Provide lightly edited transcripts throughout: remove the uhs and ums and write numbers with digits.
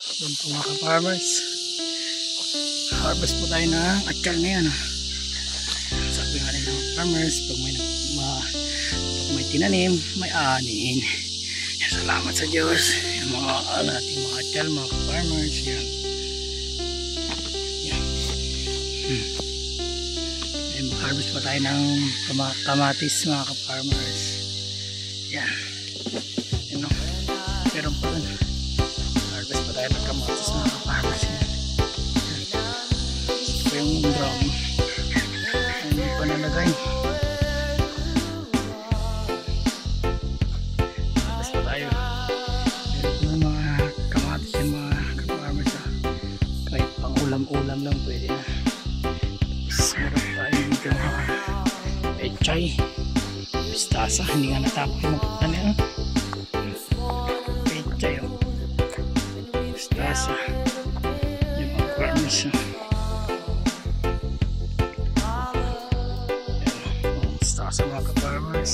Yan po mga ka-farmers, harvest po tayo ng atsal ngayon. Sabi nga rin ng farmers, pag may tinanim, may anin. Salamat sa Diyos. Yung mga ating mga atsal, mga ka-farmers. Yan. Harvest pa tayo ng kamatis mga ka-farmers. Yan. Yan o. Meron pa dun. Harvest pa tayo ng kamatis mga ka-farmers. Yan. Ito yung drum. Hindi pa nalagay. Harvest pa tayo. Meron pa ng mga kamatis yung mga ka-farmers. Kahit pang ulam-ulam lang pwede na. Meron tayo dito pechay, pistasa, hindi nga natapos ano yan, pechay, pistasa, yung mga farmers, pistasa mga ka-farmers,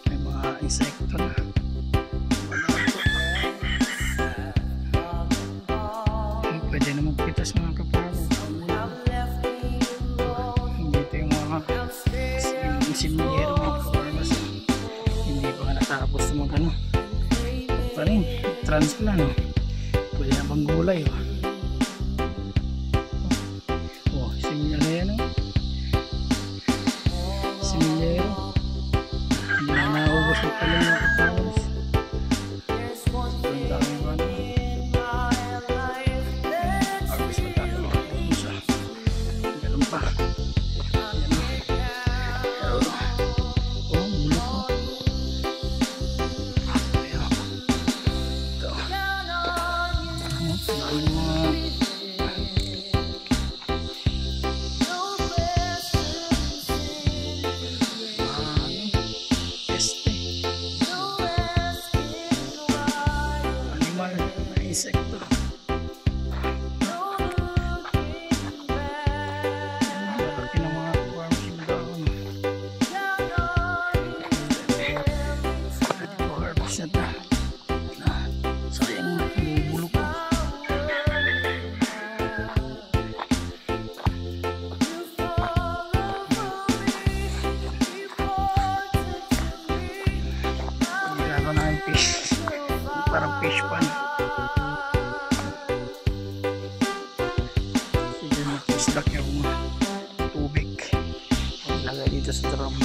may mga insekto na. Pwede na magpitas mga ka-farmers. Dito yung mga similero mga ka-farmers. Hindi pa natapos na mag-ano pa rin, transplant. Pwede na pang gulay. Similero yan. Similero. Hindi na naubos yung pala mga ka-farmers. Ang dami ba na. Pa. Animal na insekto. Sayang bubulok ko. Ginagawa na yung fish, parang fish pan. Sige, mag-isdak yung tubig. Lagay dito sa drum.